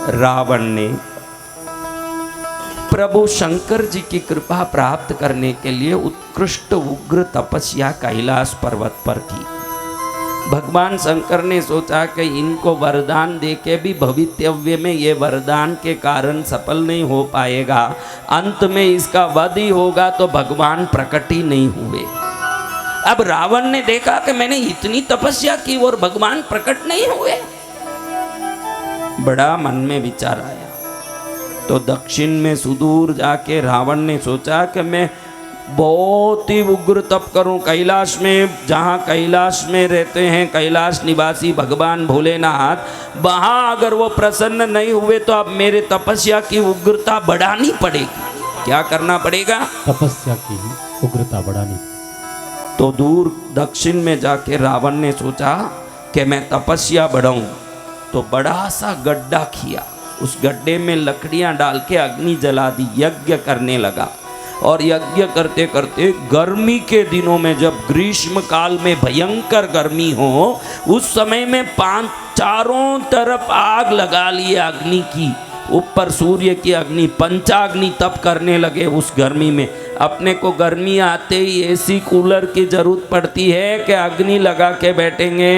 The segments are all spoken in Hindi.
रावण ने प्रभु शंकर जी की कृपा प्राप्त करने के लिए उत्कृष्ट उग्र तपस्या कैलाश पर्वत पर की। भगवान शंकर ने सोचा कि इनको वरदान देके भी भवितव्य में ये वरदान के कारण सफल नहीं हो पाएगा, अंत में इसका वध ही होगा, तो भगवान प्रकट ही नहीं हुए। अब रावण ने देखा कि मैंने इतनी तपस्या की और भगवान प्रकट नहीं हुए। बड़ा मन में विचार आया, तो दक्षिण में सुदूर जाके रावण ने सोचा कि मैं बहुत ही उग्र तप करूं कैलाश में, जहां कैलाश में रहते हैं कैलाश निवासी भगवान भोलेनाथ, वहां अगर वो प्रसन्न नहीं हुए तो अब मेरे तपस्या की उग्रता बढ़ानी पड़ेगी। क्या करना पड़ेगा? तपस्या की उग्रता बढ़ानी। तो दूर दक्षिण में जाके रावण ने सोचा कि मैं तपस्या बढ़ाऊं, तो बड़ा सा गड्ढा किया, उस गड्ढे में लकड़ियां डाल के अग्नि जला दी, यज्ञ करने लगा। और यज्ञ करते करते गर्मी के दिनों में, जब ग्रीष्म काल में भयंकर गर्मी हो, उस समय में चारों तरफ आग लगा ली अग्नि की, ऊपर सूर्य की अग्नि, पंचाग्नि तप करने लगे उस गर्मी में। अपने को गर्मी आते ही एसी कूलर की जरूरत पड़ती है कि अग्नि लगा के बैठेंगे?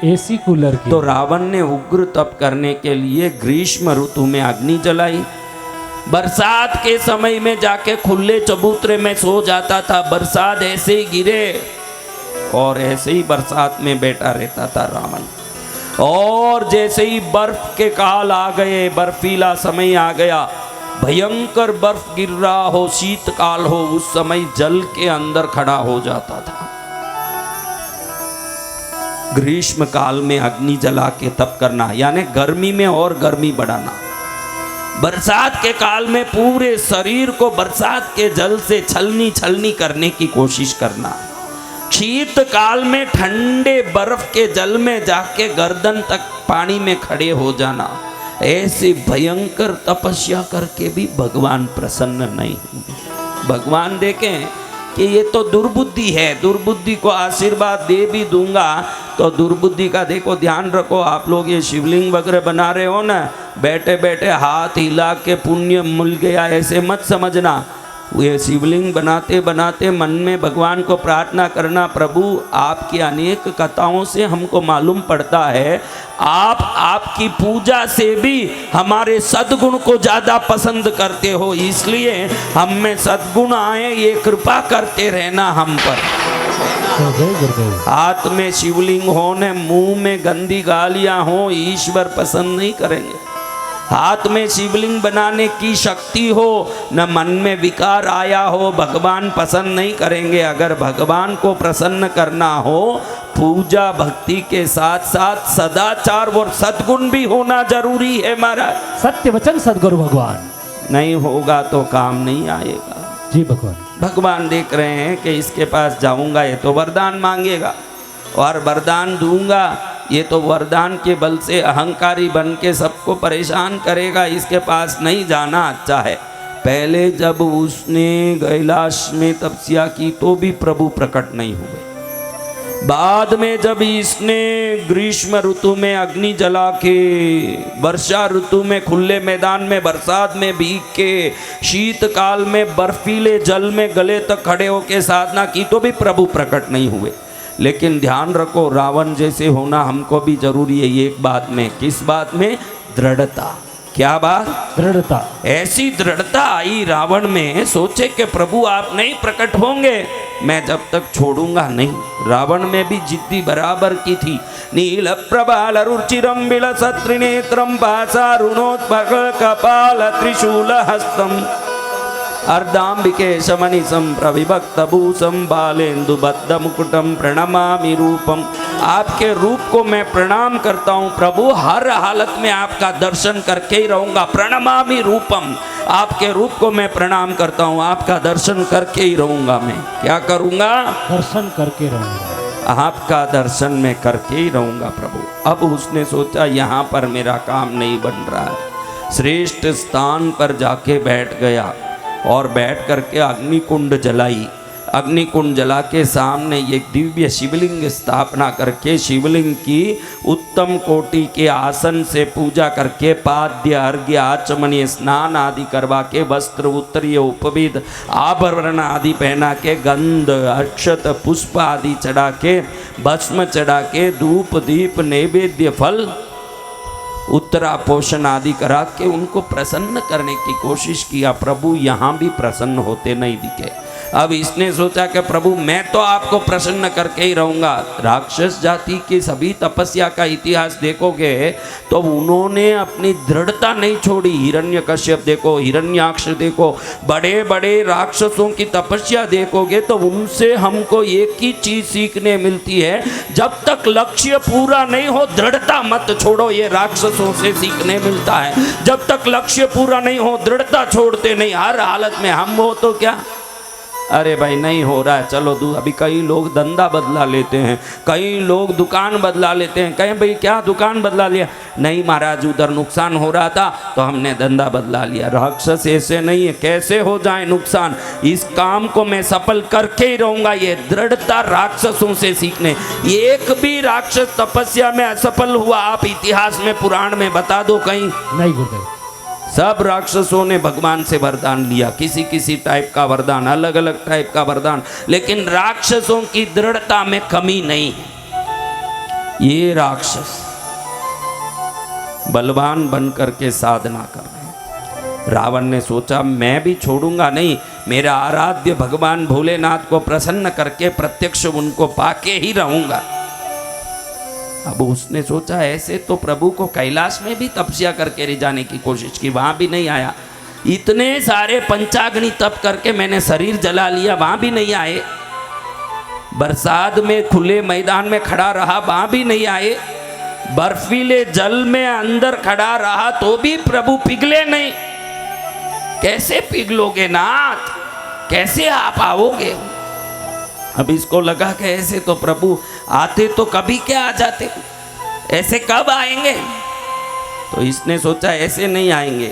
एसी कूलर की। तो रावण ने उग्र तप करने के लिए ग्रीष्म ऋतु में अग्नि जलाई। बरसात के समय में जाके खुले चबूतरे में सो जाता था, बरसात ऐसे ही गिरे और ऐसे ही बरसात में बैठा रहता था रावण। और जैसे ही बर्फ के काल आ गए, बर्फीला समय आ गया, भयंकर बर्फ गिर रहा हो, शीतकाल हो, उस समय जल के अंदर खड़ा हो जाता था। ग्रीष्म काल में अग्नि जला के तप करना, यानी गर्मी में और गर्मी बढ़ाना। बरसात के काल में पूरे शरीर को बरसात के जल से छलनी छलनी करने की कोशिश करना। शीत काल में ठंडे बर्फ के जल में जाके गर्दन तक पानी में खड़े हो जाना। ऐसी भयंकर तपस्या करके भी भगवान प्रसन्न नहीं हुए। भगवान देखें कि ये तो दुर्बुद्धि है, दुर्बुद्धि को आशीर्वाद दे भी दूंगा तो दुर्बुद्धि का देखो ध्यान रखो। आप लोग ये शिवलिंग वगैरह बना रहे हो ना, बैठे बैठे हाथ हिला के पुण्य मिल गया ऐसे मत समझना। ये शिवलिंग बनाते बनाते मन में भगवान को प्रार्थना करना, प्रभु आपकी अनेक कथाओं से हमको मालूम पड़ता है आप आपकी पूजा से भी हमारे सद्गुण को ज़्यादा पसंद करते हो, इसलिए हम में सद्गुण आए, ये कृपा करते रहना हम पर। हाथ में शिवलिंग हो न मुंह में गंदी गालियां हो, ईश्वर पसंद नहीं करेंगे। हाथ में शिवलिंग बनाने की शक्ति हो न मन में विकार आया हो, भगवान पसंद नहीं करेंगे। अगर भगवान को प्रसन्न करना हो, पूजा भक्ति के साथ साथ सदाचार और सद्गुण भी होना जरूरी है महाराज। सत्य वचन सद्गुरु भगवान नहीं होगा तो काम नहीं आएगा जी भगवान। भगवान देख रहे हैं कि इसके पास जाऊंगा ये तो वरदान मांगेगा, और वरदान दूंगा ये तो वरदान के बल से अहंकारी बन के सबको परेशान करेगा, इसके पास नहीं जाना अच्छा है। पहले जब उसने कैलाश में तपस्या की तो भी प्रभु प्रकट नहीं हुए। बाद में जब इसने ग्रीष्म ऋतु में अग्नि जला के, वर्षा ऋतु में खुले मैदान में बरसात में भीग के, शीतकाल में बर्फीले जल में गले तक खड़े होके साधना की तो भी प्रभु प्रकट नहीं हुए। लेकिन ध्यान रखो, रावण जैसे होना हमको भी जरूरी है एक बात में। किस बात में? दृढ़ता। क्या बात? दृढ़ता। ऐसी दृढ़ता आई रावण में, सोचे कि प्रभु आप नहीं प्रकट होंगे, मैं जब तक छोड़ूंगा नहीं। रावण में भी जिद्दी बराबर की थी। नील प्रबाल रुचिरम विलसत् त्रिनेत्रम पाशारुणोत्पल कपाल त्रिशूल हस्तम अर्धांबिके शमनिसं प्रविभक्तभूषं बालेन्दुबद्ध मुकुटं प्रणमामि रूपम। आपके रूप को मैं प्रणाम करता हूँ प्रभु, हर हालत में आपका दर्शन करके ही रहूँगा। प्रणमामि रूपम, आपके रूप को मैं प्रणाम करता हूँ, आपका दर्शन करके ही रहूँगा। मैं क्या करूँगा? दर्शन करके रहूँगा, आपका दर्शन मैं करके ही रहूँगा प्रभु। अब उसने सोचा यहाँ पर मेरा काम नहीं बन रहा है, श्रेष्ठ स्थान पर जाके बैठ गया और बैठ करके अग्नि कुंड जलाई। अग्निकुंड जला के सामने एक दिव्य शिवलिंग स्थापना करके शिवलिंग की उत्तम कोटि के आसन से पूजा करके पाद्य अर्घ्य आचमनीय स्नान आदि करवा के वस्त्र उत्तरीय उपविध आभरण आदि पहना के गंध अक्षत पुष्प आदि चढ़ा के भस्म चढ़ा के धूप दीप नैवेद्य फल उत्तरा पोषण आदि करा के उनको प्रसन्न करने की कोशिश किया। प्रभु यहाँ भी प्रसन्न होते नहीं दिखे। अब इसने सोचा कि प्रभु मैं तो आपको प्रसन्न करके ही रहूँगा। राक्षस जाति की सभी तपस्या का इतिहास देखोगे तो उन्होंने अपनी दृढ़ता नहीं छोड़ी। हिरण्यकश्यप देखो, हिरण्याक्ष देखो, बड़े बड़े राक्षसों की तपस्या देखोगे तो उनसे हमको एक ही चीज सीखने मिलती है, जब तक लक्ष्य पूरा नहीं हो दृढ़ता मत छोड़ो। ये राक्षसों से सीखने मिलता है, जब तक लक्ष्य पूरा नहीं हो दृढ़ता छोड़ते नहीं। हर हालत में हम हो तो क्या, अरे भाई नहीं हो रहा है चलो अभी कई लोग धंधा बदला लेते हैं, कई लोग दुकान बदला लेते हैं। कहें भाई क्या दुकान बदला लिया? नहीं महाराज उधर नुकसान हो रहा था तो हमने धंधा बदला लिया। राक्षस ऐसे नहीं है, कैसे हो जाए नुकसान, इस काम को मैं सफल करके ही रहूंगा। ये दृढ़ता राक्षसों से सीखने। एक भी राक्षस तपस्या में असफल हुआ आप इतिहास में पुराण में बता दो कहीं? नहीं गुरुदेव। सब राक्षसों ने भगवान से वरदान लिया, किसी किसी टाइप का वरदान, अलग अलग टाइप का वरदान, लेकिन राक्षसों की दृढ़ता में कमी नहीं है। ये राक्षस बलवान बन करके साधना कर रहे हैं। रावण ने सोचा मैं भी छोड़ूंगा नहीं, मेरा आराध्य भगवान भोलेनाथ को प्रसन्न करके प्रत्यक्ष उनको पाके ही रहूंगा। अब उसने सोचा ऐसे तो प्रभु को कैलाश में भी तपस्या करके ले जाने की कोशिश की, वहां भी नहीं आया। इतने सारे पंचाग्नि तप करके मैंने शरीर जला लिया, वहां भी नहीं आए। बरसात में खुले मैदान में खड़ा रहा, वहां भी नहीं आए। बर्फीले जल में अंदर खड़ा रहा तो भी प्रभु पिघले नहीं। कैसे पिघलोगे नाथ, कैसे आप आओगे? अब इसको लगा कि ऐसे तो प्रभु आते तो कभी क्या आ जाते, ऐसे कब आएंगे? तो इसने सोचा ऐसे नहीं आएंगे।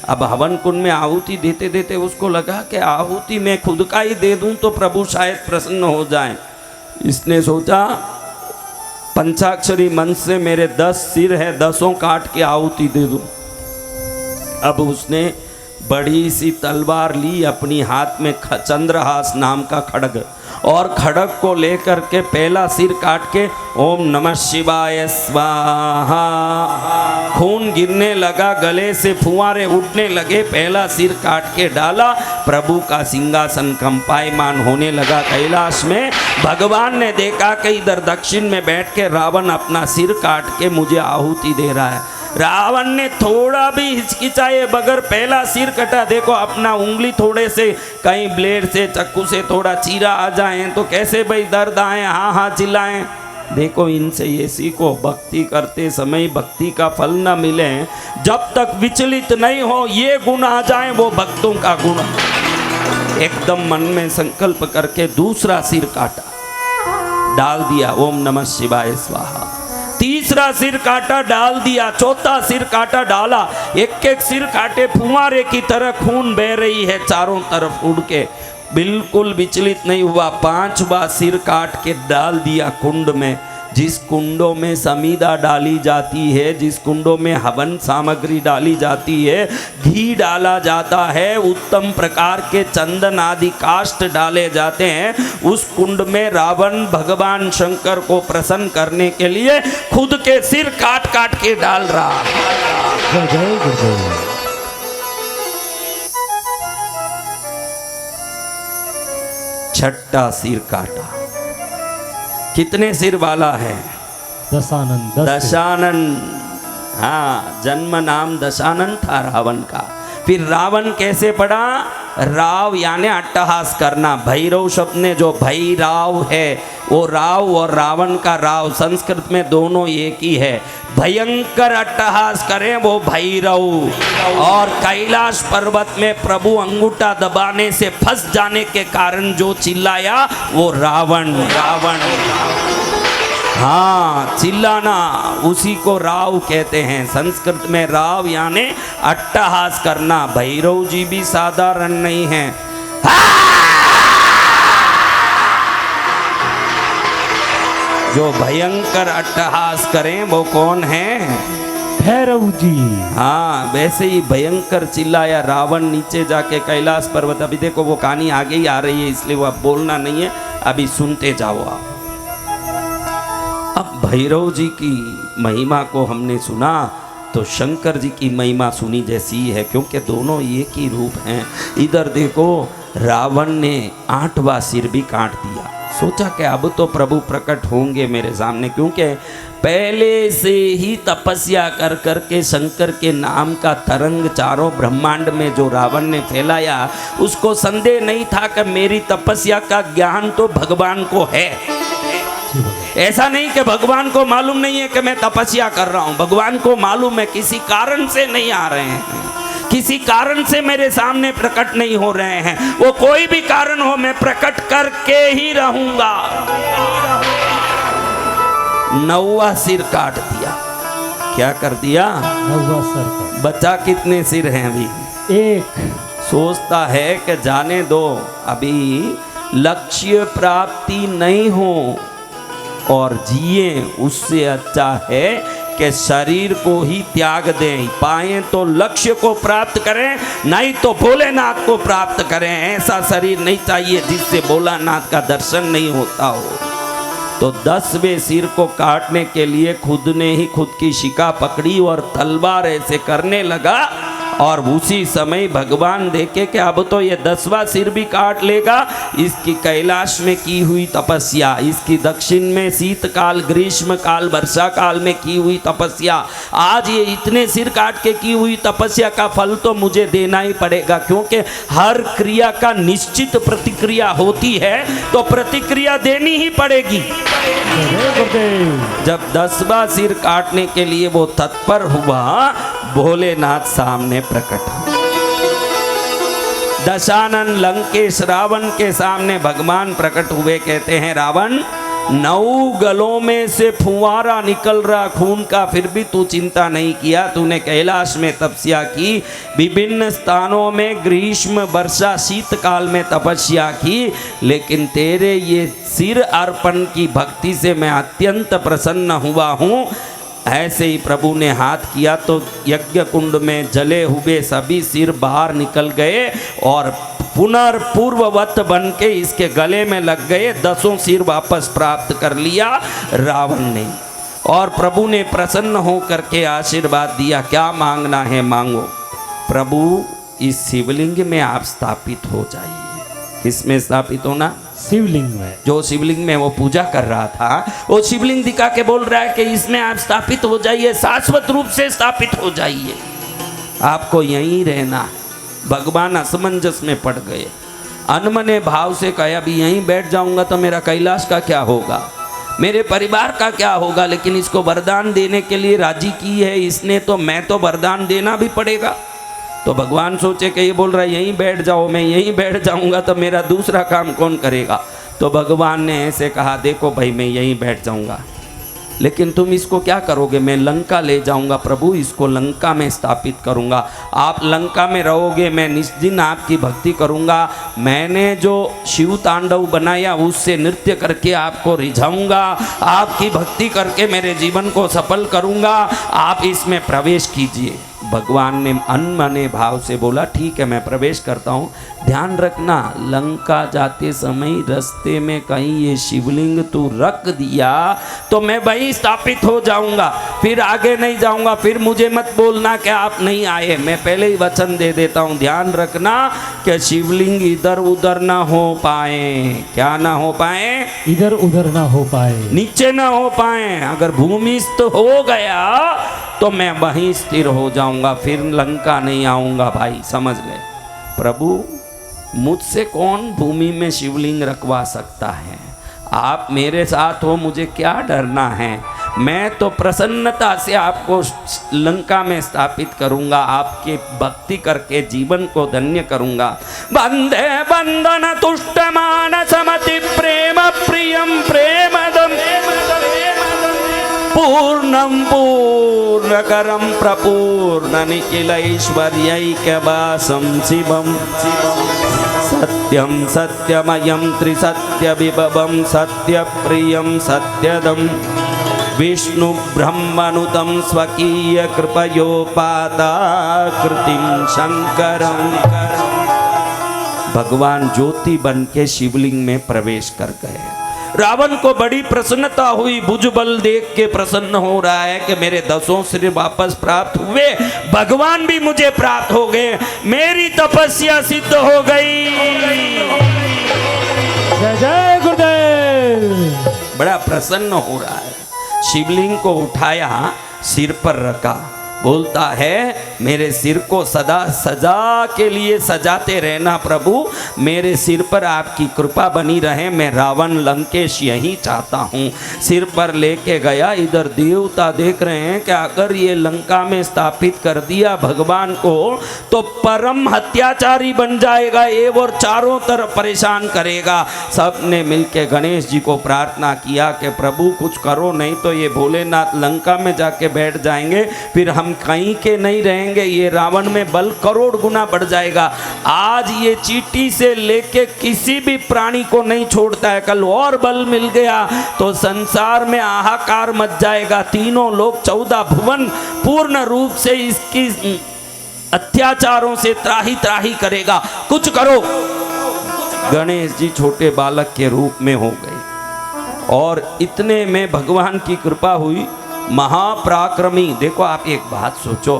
अब हवन कुंड में आहुति देते देते उसको लगा कि आहुति मैं खुद का ही दे दूं तो प्रभु शायद प्रसन्न हो जाएं। इसने सोचा पंचाक्षरी मंत्र से मेरे 10 सिर है, 10 काट के आहुति दे दूं। अब उसने बड़ी सी तलवार ली अपनी हाथ में, चंद्रहास नाम का खड्ग, और खड्ग को लेकर के पहला सिर काट के ओम नमः शिवाय स्वाहा, खून गिरने लगा, गले से फुहारे उठने लगे, पहला सिर काट के डाला। प्रभु का सिंहासन कंपायमान होने लगा कैलाश में। भगवान ने देखा कि इधर दक्षिण में बैठ के रावण अपना सिर काट के मुझे आहुति दे रहा है। रावण ने थोड़ा भी हिचकिचाए बगैर पहला सिर कटा। देखो अपना उंगली थोड़े से कहीं ब्लेड से चक्कू से थोड़ा चीरा आ जाए तो कैसे भाई दर्द आए, हाँ हाँ चिल्लाएं। देखो इनसे ये सीखो, भक्ति करते समय भक्ति का फल न मिले जब तक विचलित नहीं हो, ये गुण आ जाए वो भक्तों का गुण। एकदम मन में संकल्प करके दूसरा सिर काटा, डाल दिया ओम नमः शिवाय स्वाहा। तीसरा सिर काटा, डाल दिया। चौथा सिर काटा, डाला। एक एक सिर काटे फुहारे की तरह खून बह रही है चारों तरफ उड़ के, बिल्कुल विचलित नहीं हुआ। 5वां सिर काट के डाल दिया कुंड में। जिस कुंडों में समीदा डाली जाती है, जिस कुंडों में हवन सामग्री डाली जाती है, घी डाला जाता है, उत्तम प्रकार के चंदन आदि काष्ठ डाले जाते हैं, उस कुंड में रावण भगवान शंकर को प्रसन्न करने के लिए खुद के सिर काट काट के डाल रहा। जय जय गुरुदेव। छठा सिर काटा। कितने सिर वाला है? दशानन। दशानन। हाँ, जन्म नाम दशानन था रावण का। फिर रावण कैसे पड़ा? राव यानी अट्टहास करना। भैरव शब्द ने जो भैराव है वो राव और रावण का राव संस्कृत में दोनों एक ही है। भयंकर अट्टहास करें वो भैरव। और कैलाश पर्वत में प्रभु अंगूठा दबाने से फंस जाने के कारण जो चिल्लाया वो रावण। रावण हाँ, चिल्लाना उसी को राव कहते हैं। संस्कृत में राव यानी अट्टहास करना। भैरव जी भी साधारण नहीं है। जो भयंकर अट्टहास करें वो कौन है? भैरव जी। हाँ, वैसे ही भयंकर चिल्लाया रावण नीचे जाके कैलाश पर्वत। अभी देखो वो कहानी आगे ही आ रही है, इसलिए वो अब बोलना नहीं है, अभी सुनते जाओ आप। अब भैरव जी की महिमा को हमने सुना तो शंकर जी की महिमा सुनी जैसी है, क्योंकि दोनों एक ही रूप हैं। इधर देखो रावण ने 8वां सिर भी काट दिया। सोचा कि अब तो प्रभु प्रकट होंगे मेरे सामने, क्योंकि पहले से ही तपस्या कर कर के शंकर के नाम का तरंग चारों ब्रह्मांड में जो रावण ने फैलाया, उसको संदेह नहीं था कि मेरी तपस्या का ज्ञान तो भगवान को है। ऐसा नहीं कि भगवान को मालूम नहीं है कि मैं तपस्या कर रहा हूं, भगवान को मालूम है किसी कारण से नहीं आ रहे हैं, किसी कारण से मेरे सामने प्रकट नहीं हो रहे हैं। वो कोई भी कारण हो, मैं प्रकट करके ही रहूंगा। 9वां सिर काट दिया। क्या कर दिया? 9वां सर का। बच्चा कितने सिर हैं अभी? 1। सोचता है कि जाने दो, अभी लक्ष्य प्राप्ति नहीं हो और जिए, उससे अच्छा है कि शरीर को ही त्याग दें। पाए तो लक्ष्य को प्राप्त करें, नहीं तो भोलेनाथ को प्राप्त करें। ऐसा शरीर नहीं चाहिए जिससे भोलानाथ का दर्शन नहीं होता हो। तो 10वें सिर को काटने के लिए खुद ने ही खुद की शिका पकड़ी और तलवार ऐसे करने लगा, और उसी समय भगवान देखे कि अब तो ये 10वां सिर भी काट लेगा। इसकी कैलाश में की हुई तपस्या, इसकी दक्षिण में शीतकाल, ग्रीष्म काल, वर्षा काल में की हुई तपस्या, आज ये इतने सिर काट के की हुई तपस्या का फल तो मुझे देना ही पड़ेगा, क्योंकि हर क्रिया का निश्चित प्रतिक्रिया होती है, तो प्रतिक्रिया देनी ही पड़ेगी। जब 10वां सिर काटने के लिए वो तत्पर हुआ, भोलेनाथ सामने प्रकट हुए। दशानन लंकेश रावण के सामने भगवान प्रकट हुए। कहते हैं रावण, 9 गलों में से फुंवारा निकल रहा खून का, फिर भी तू चिंता नहीं किया। तूने कैलाश में तपस्या की, विभिन्न स्थानों में ग्रीष्म वर्षा शीतकाल में तपस्या की, लेकिन तेरे ये सिर अर्पण की भक्ति से मैं अत्यंत प्रसन्न हुआ हूँ। ऐसे ही प्रभु ने हाथ किया तो यज्ञ कुंड में जले हुए सभी सिर बाहर निकल गए और पुनर्पूर्ववत बन के इसके गले में लग गए। 10 सिर वापस प्राप्त कर लिया रावण ने, और प्रभु ने प्रसन्न होकर के आशीर्वाद दिया। क्या मांगना है मांगो। प्रभु इस शिवलिंग में आप स्थापित हो जाइए। किसमें स्थापित होना? शिवलिंग में। जो शिवलिंग में वो पूजा कर रहा था, वो शिवलिंग दिखा के बोल रहा है कि इसमें आप स्थापित हो जाइए, शाश्वत रूप से स्थापित हो जाइए, आपको यहीं रहना। भगवान असमंजस में पड़ गए, अनमने भाव से कहा अभी यहीं बैठ जाऊंगा तो मेरा कैलाश का क्या होगा, मेरे परिवार का क्या होगा। लेकिन इसको वरदान देने के लिए राजी की है इसने, तो मैं तो वरदान देना भी पड़ेगा। तो भगवान सोचे कि ये बोल रहा है यहीं बैठ जाओ, मैं यहीं बैठ जाऊंगा तो मेरा दूसरा काम कौन करेगा। तो भगवान ने ऐसे कहा, देखो भाई मैं यहीं बैठ जाऊंगा, लेकिन तुम इसको क्या करोगे? मैं लंका ले जाऊंगा प्रभु, इसको लंका में स्थापित करूंगा। आप लंका में रहोगे, मैं निस्दिन आपकी भक्ति करूंगा। मैंने जो शिव तांडव बनाया उससे नृत्य करके आपको रिझाऊंगा, आपकी भक्ति करके मेरे जीवन को सफल करूंगा, आप इसमें प्रवेश कीजिए। भगवान ने अनमने भाव से बोला, ठीक है मैं प्रवेश करता हूँ। ध्यान रखना, लंका जाते समय रास्ते में कहीं ये शिवलिंग तू रख दिया तो मैं वहीं स्थापित हो जाऊंगा, फिर आगे नहीं जाऊंगा। फिर मुझे मत बोलना कि आप नहीं आए, मैं पहले ही वचन दे देता हूँ। ध्यान रखना कि शिवलिंग इधर उधर ना हो पाए। क्या ना हो पाए? इधर उधर ना हो पाए, नीचे ना हो पाए। अगर भूमिस्थ हो गया तो मैं वहीं स्थिर हो जाऊंगा, फिर लंका नहीं आऊंगा। भाई समझ ले, प्रभु मुझसे कौन भूमि में शिवलिंग रखवा सकता है? आप मेरे साथ हो, मुझे क्या डरना है। मैं तो प्रसन्नता से आपको लंका में स्थापित करूंगा, आपके भक्ति करके जीवन को धन्य करूंगा। वंदे बंधन तुष्ट मानसमति प्रेम प्रियम प्रेमदम पूर्णं पूर्णकरं प्रपूर्ण निखिलैश्वर्यैकवासं शिवं। सत्यं सत्यमयं त्रिसत्यविभवं सत्यप्रियं सत्यदं विष्णु ब्रह्मनुतं स्वकीय कृपयोपादाकृतिं शंकरं। भगवान ज्योति बन के शिवलिंग में प्रवेश कर गए। रावण को बड़ी प्रसन्नता हुई, भुजबल देख के प्रसन्न हो रहा है कि मेरे 10 सिर वापस प्राप्त हुए, भगवान भी मुझे प्राप्त हो गए, मेरी तपस्या सिद्ध हो गई। जय जय गुरुदेव। बड़ा प्रसन्न हो रहा है। शिवलिंग को उठाया, सिर पर रखा, बोलता है मेरे सिर को सदा सजा के लिए सजाते रहना प्रभु, मेरे सिर पर आपकी कृपा बनी रहे, मैं रावण लंकेश यही चाहता हूँ। सिर पर लेके गया, इधर देवता देख रहे हैं कि अगर ये लंका में स्थापित कर दिया भगवान को तो परम हत्याचारी बन जाएगा ये, और चारों तरफ परेशान करेगा। सबने मिलके गणेश जी को प्रार्थना किया कि प्रभु कुछ करो, नहीं तो ये भोलेनाथ लंका में जाके बैठ जाएंगे, फिर हम कहीं के नहीं रहेंगे, ये रावण में बल करोड़ गुना बढ़ जाएगा। आज ये चींटी से लेके किसी भी प्राणी को नहीं छोड़ता है, कल और बल मिल गया तो संसार में हाहाकार मच जाएगा। तीनों लोग 14 भुवन पूर्ण रूप से इसकी अत्याचारों से त्राही त्राही करेगा, कुछ करो। गणेश जी छोटे बालक के रूप में हो गए और इतने में भगवान की कृपा हुई, महापराक्रमी। देखो आप एक बात सोचो,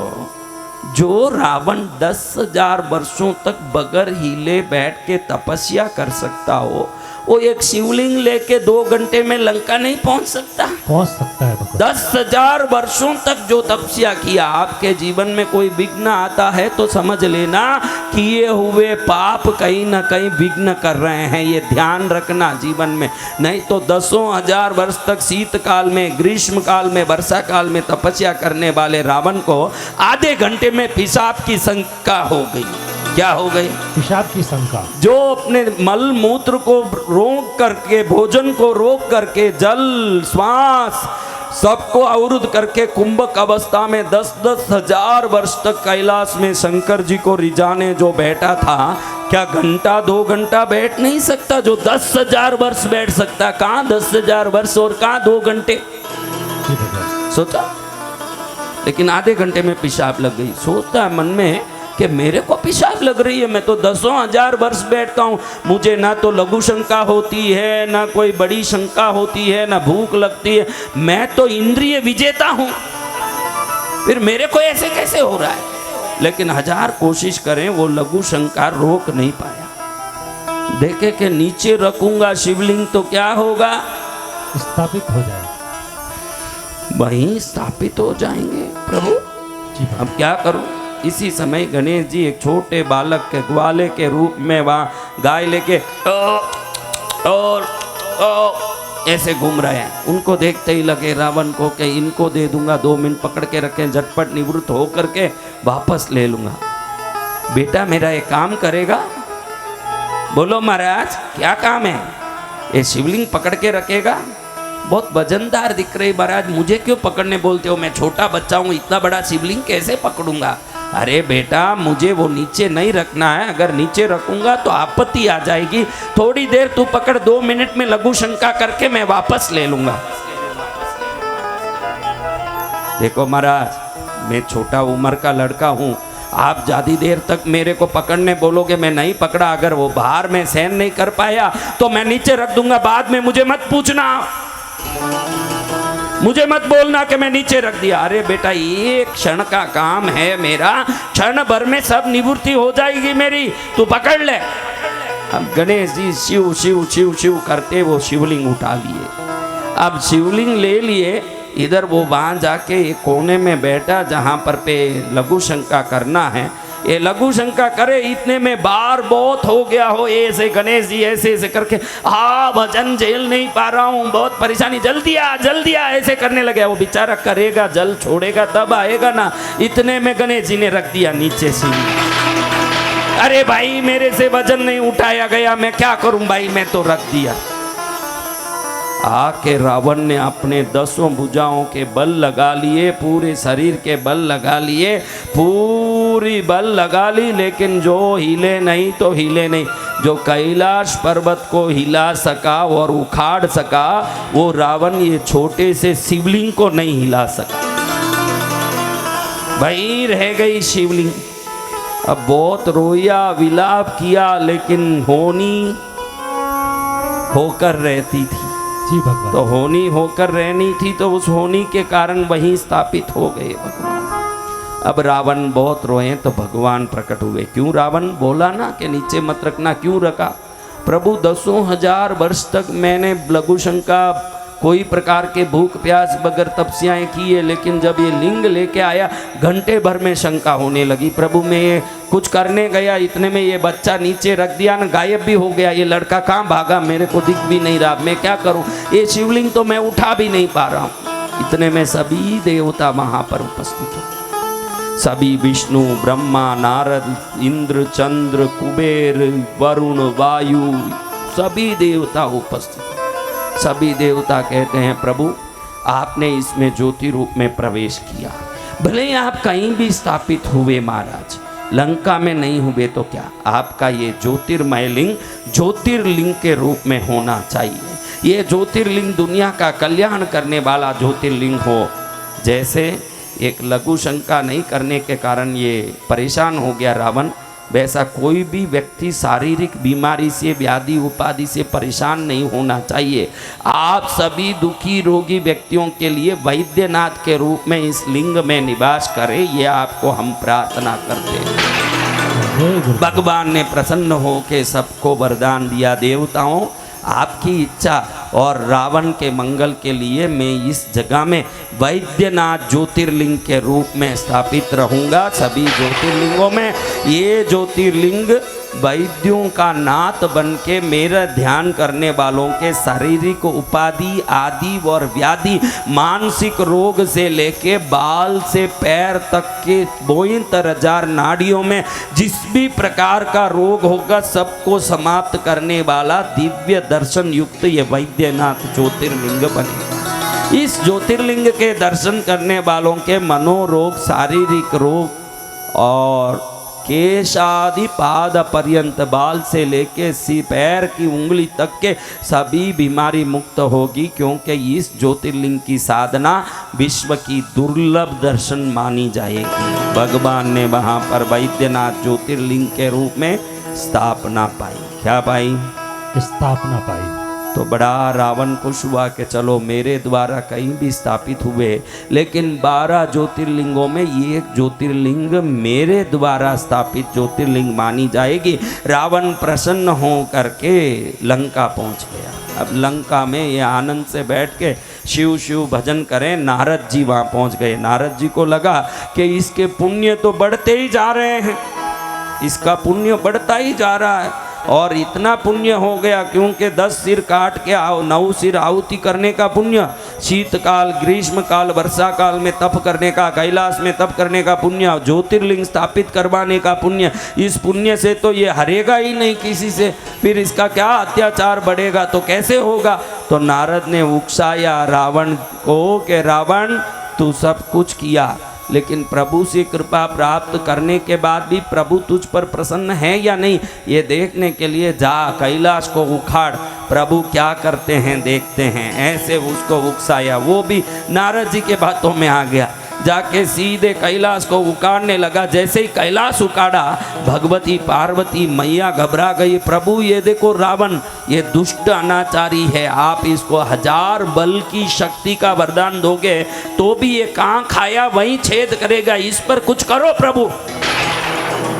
जो रावण 10,000 वर्षों तक बगैर हिले बैठ के तपस्या कर सकता हो, वो एक शिवलिंग लेके 2 घंटे में लंका नहीं पहुंच सकता? पहुंच सकता है भगवान। 10,000 वर्षों तक जो तपस्या किया, आपके जीवन में कोई विघ्न आता है तो समझ लेना किए हुए पाप कहीं ना कहीं विघ्न कर रहे हैं, ये ध्यान रखना जीवन में। नहीं तो 10,000 वर्ष तक शीतकाल में, ग्रीष्म काल में, वर्षा काल में तपस्या करने वाले रावण को आधे घंटे में पेशाब की शंका हो गई। क्या हो गई? पेशाब की शंका। जो अपने मल मूत्र को रोक करके, भोजन को रोक करके, जल श्वास सबको अवरुद्ध करके कुंभक अवस्था में 10-10 हजार वर्ष तक कैलाश में शंकर जी को रिझाने जो बैठा था, क्या घंटा 2 घंटा बैठ नहीं सकता? जो 10,000 वर्ष बैठ सकता, कहाँ 10,000 वर्ष और कहाँ 2 घंटे? सोचा, लेकिन आधे घंटे में पेशाब लग गई। सोचता है मन में कि मेरे को पेशाब लग रही है, मैं तो 10,000 वर्ष बैठता हूँ, मुझे ना तो लघु शंका होती है, ना कोई बड़ी शंका होती है, ना भूख लगती है, मैं तो इंद्रिय विजेता हूँ, फिर मेरे को ऐसे कैसे हो रहा है? लेकिन 1000 कोशिश करें वो लघु शंका रोक नहीं पाया। देखे कि नीचे रखूंगा शिवलिंग तो क्या होगा? स्थापित हो जाएगा, वहीं स्थापित हो जाएंगे प्रभु। अब क्या करूं? इसी समय गणेश जी एक छोटे बालक के ग्वाले के रूप में वहाँ गाय लेके और ऐसे घूम रहे हैं। उनको देखते ही लगे रावण को कि इनको दे दूंगा, 2 मिनट पकड़ के रखें, झटपट निवृत्त हो करके वापस ले लूंगा। बेटा मेरा एक काम करेगा? बोलो महाराज क्या काम है? ये शिवलिंग पकड़ के रखेगा? बहुत वजनदार दिख रही महाराज, मुझे क्यों पकड़ने बोलते हो? मैं छोटा बच्चा हूँ, इतना बड़ा शिवलिंग कैसे पकड़ूंगा? अरे बेटा मुझे वो नीचे नहीं रखना है, अगर नीचे रखूंगा तो आपत्ति आ जाएगी। थोड़ी देर तू पकड़, 2 मिनट में लघु शंका करके मैं वापस ले लूंगा। देखो महाराज, मैं छोटा उम्र का लड़का हूँ, आप ज़्यादा देर तक मेरे को पकड़ने बोलोगे, मैं नहीं पकड़ा, अगर वो बाहर में सहन नहीं कर पाया तो मैं नीचे रख दूंगा, बाद में मुझे मत पूछना, मुझे मत बोलना कि मैं नीचे रख दिया। अरे बेटा एक क्षण का काम है मेरा, क्षण भर में सब निवृत्ति हो जाएगी मेरी, तू पकड़ ले। अब गणेश जी शिव शिव शिव शिव करते वो शिवलिंग उठा लिए। अब शिवलिंग ले लिए, इधर वो वहाँ जाके एक कोने में बैठा जहाँ पर पे लघु शंका करना है। ये लघु शंका करे, इतने में बार बहुत हो गया हो, ऐसे गणेश जी ऐसे ऐसे करके, हाँ वजन झेल नहीं पा रहा हूँ, बहुत परेशानी, जल्दी आ ऐसे करने लगे। वो बेचारा करेगा, जल छोड़ेगा तब आएगा ना। इतने में गणेश जी ने रख दिया नीचे से। अरे भाई मेरे से वजन नहीं उठाया गया, मैं क्या करूं भाई, मैं तो रख दिया। आके रावण ने अपने 10 भुजाओं के बल लगा लिए, पूरे शरीर के बल लगा लिए, पूरी बल लगा ली, लेकिन जो हिले नहीं तो हिले नहीं। जो कैलाश पर्वत को हिला सका और उखाड़ सका, वो रावण ये छोटे से शिवलिंग को नहीं हिला सका। वहीं रह गई शिवलिंग। अब बहुत रोया, विलाप किया, लेकिन होनी होकर रहती थी। जी भगवान। तो होनी होकर रहनी थी, तो उस होनी के कारण वहीं स्थापित हो गए भगवान। अब रावण बहुत रोए तो भगवान प्रकट हुए। क्यों रावण बोला ना कि नीचे मत रखना, क्यों रखा? प्रभु 10,000 वर्ष तक मैंने लघु शंका, कोई प्रकार के भूख प्यास बगैर तपस्याएं की है, लेकिन जब ये लिंग लेके आया घंटे भर में शंका होने लगी। प्रभु मैं ये कुछ करने गया, इतने में ये बच्चा नीचे रख दिया ना, गायब भी हो गया। ये लड़का कहाँ भागा, मेरे को दिख भी नहीं रहा, मैं क्या करूं? ये शिवलिंग तो मैं उठा भी नहीं पा रहा हूं। इतने में सभी देवता वहां पर उपस्थित हो, सभी विष्णु, ब्रह्मा, नारद, इंद्र, चंद्र, कुबेर, वरुण, वायु, सभी देवता उपस्थित। सभी देवता कहते हैं प्रभु आपने इसमें ज्योति रूप में प्रवेश किया, भले ही आप कहीं भी स्थापित हुए महाराज, लंका में नहीं हुए तो क्या, आपका ये ज्योतिर्मय लिंग ज्योतिर्लिंग के रूप में होना चाहिए। ये ज्योतिर्लिंग दुनिया का कल्याण करने वाला ज्योतिर्लिंग हो। जैसे एक लघु शंका नहीं करने के कारण ये परेशान हो गया रावण, वैसा कोई भी व्यक्ति शारीरिक बीमारी से, व्याधि उपाधि से परेशान नहीं होना चाहिए। आप सभी दुखी रोगी व्यक्तियों के लिए वैद्यनाथ के रूप में इस लिंग में निवास करें, ये आपको हम प्रार्थना करते हैं। भगवान ने प्रसन्न होकर सबको वरदान दिया, देवताओं आपकी इच्छा और रावण के मंगल के लिए मैं इस जगह में वैद्यनाथ ज्योतिर्लिंग के रूप में स्थापित रहूंगा। सभी ज्योतिर्लिंगों में ये ज्योतिर्लिंग वैद्यों का नाथ बन के मेरा ध्यान करने वालों के शारीरिक उपाधि आदि और व्याधि, मानसिक रोग से लेके बाल से पैर तक के 72,000 नाड़ियों में जिस भी प्रकार का रोग होगा सबको समाप्त करने वाला दिव्य दर्शन युक्त ये वैद्यनाथ ज्योतिर्लिंग बनेगा। इस ज्योतिर्लिंग के दर्शन करने वालों के मनोरोग, शारीरिक रोग और केशादि पाद पर्यंत, बाल से लेके पैर की उंगली तक के सभी बीमारी मुक्त होगी, क्योंकि इस ज्योतिर्लिंग की साधना विश्व की दुर्लभ दर्शन मानी जाएगी। भगवान ने वहाँ पर वैद्यनाथ ज्योतिर्लिंग के रूप में स्थापना पाई। क्या पाई? स्थापना पाई। तो बड़ा रावण खुश हुआ कि चलो मेरे द्वारा कहीं भी स्थापित हुए, लेकिन 12 ज्योतिर्लिंगों में ये एक ज्योतिर्लिंग मेरे द्वारा स्थापित ज्योतिर्लिंग मानी जाएगी। रावण प्रसन्न हो करके लंका पहुंच गया। अब लंका में ये आनंद से बैठ के शिव शिव भजन करें। नारद जी वहाँ पहुंच गए। नारद जी को लगा कि इसके पुण्य तो बढ़ते ही जा रहे हैं, इसका पुण्य बढ़ता ही जा रहा है, और इतना पुण्य हो गया क्योंकि 10 सिर काट के 9 सिर आहुति करने का पुण्य, शीतकाल, ग्रीष्म काल, वर्षा काल में तप करने का, कैलाश में तप करने का पुण्य, ज्योतिर्लिंग स्थापित करवाने का पुण्य, इस पुण्य से तो ये हरेगा ही नहीं किसी से, फिर इसका क्या अत्याचार बढ़ेगा, तो कैसे होगा? तो नारद ने उकसाया रावण को कि रावण तू सब कुछ किया, लेकिन प्रभु से कृपा प्राप्त करने के बाद भी प्रभु तुझ पर प्रसन्न है या नहीं, ये देखने के लिए जा कैलाश को उखाड़, प्रभु क्या करते हैं देखते हैं। ऐसे उसको उकसाया, वो भी नारद जी के बातों में आ गया, जाके सीधे कैलाश को उखाड़ने लगा। जैसे ही कैलाश उखाड़ा, भगवती पार्वती मैया घबरा गई। प्रभु ये देखो रावण ये दुष्ट अनाचारी है, आप इसको 1000 बल की शक्ति का वरदान दोगे तो भी ये कहाँ खाया वहीं छेद करेगा, इस पर कुछ करो प्रभु।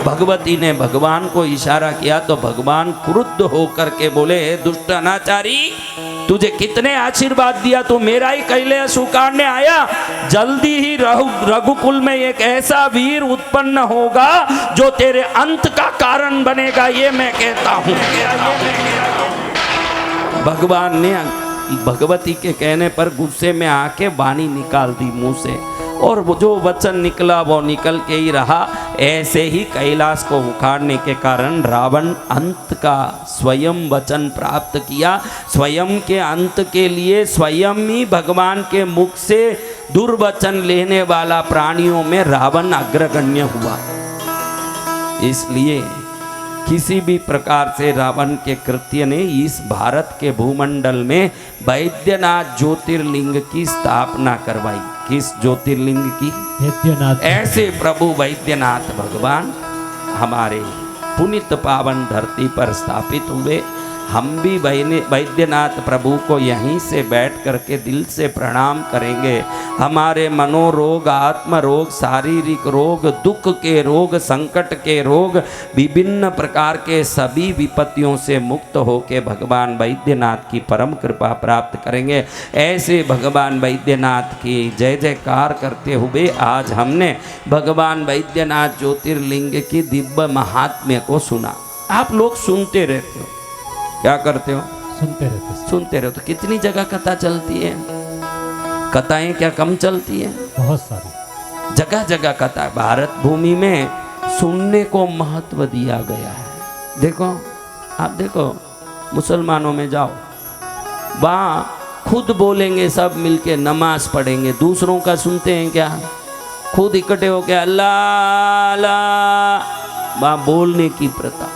भगवती ने भगवान को इशारा किया तो भगवान क्रुद्ध होकर के बोले, हे दुष्ट अनाचारी, तुझे कितने आशीर्वाद दिया, तू मेरा ही कैलाश उखाड़ने आया। जल्दी ही रघुकुल में एक ऐसा वीर उत्पन्न होगा जो तेरे अंत का कारण बनेगा, ये मैं कहता हूँ। भगवान ने भगवती के कहने पर गुस्से में आके वाणी निकाल दी मुंह से, और वो जो वचन निकला वो निकल के ही रहा। ऐसे ही कैलाश को उखाड़ने के कारण रावण अंत का स्वयं वचन प्राप्त किया। स्वयं के अंत के लिए स्वयं ही भगवान के मुख से दुर्वचन लेने वाला प्राणियों में रावण अग्रगण्य हुआ। इसलिए किसी भी प्रकार से रावण के कृत्य ने इस भारत के भूमंडल में वैद्यनाथ ज्योतिर्लिंग की स्थापना करवाई। किस ज्योतिर्लिंग की? वैद्यनाथ। ऐसे प्रभु वैद्यनाथ भगवान हमारे पुनित पावन धरती पर स्थापित हुए। हम भी वैद्यनाथ प्रभु को यहीं से बैठ करके दिल से प्रणाम करेंगे। हमारे मनोरोग, आत्म रोग, शारीरिक रोग, दुख के रोग, संकट के रोग, विभिन्न प्रकार के सभी विपत्तियों से मुक्त होके भगवान वैद्यनाथ की परम कृपा प्राप्त करेंगे। ऐसे भगवान वैद्यनाथ की जय जयकार करते हुए आज हमने भगवान वैद्यनाथ ज्योतिर्लिंग की दिव्य महात्म्य को सुना। आप लोग सुनते रहते हो, क्या करते हो? सुनते रहते। सुनते रहो। तो कितनी जगह कथा चलती है, कथाएं क्या कम चलती है? बहुत सारी जगह जगह कथा है। भारत भूमि में सुनने को महत्व दिया गया है। देखो, आप देखो मुसलमानों में जाओ, वहाँ खुद बोलेंगे, सब मिलके नमाज पढ़ेंगे, दूसरों का सुनते हैं क्या? खुद इकट्ठे होके अल्लाह अल्लाह, वहाँ बोलने की प्रथा।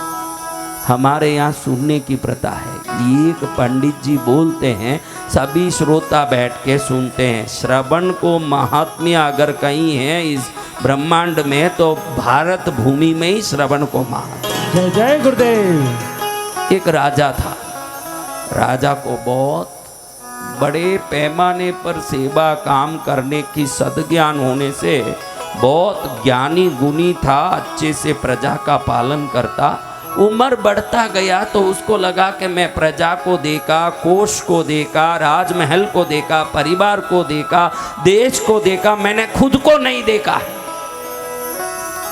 हमारे यहाँ सुनने की प्रथा है। एक पंडित जी बोलते हैं, सभी श्रोता बैठ के सुनते हैं। श्रवण को महात्म्य अगर कहीं है इस ब्रह्मांड में तो भारत भूमि में ही श्रवण को महात्म्य। जय जय गुरुदेव। एक राजा था, राजा को बहुत बड़े पैमाने पर सेवा काम करने की सद्ज्ञान होने से बहुत ज्ञानी गुणी था, अच्छे से प्रजा का पालन करता। उम्र बढ़ता गया तो उसको लगा कि मैं प्रजा को देखा, कोष को देखा, राजमहल को देखा, परिवार को देखा, देश को देखा, मैंने खुद को नहीं देखा,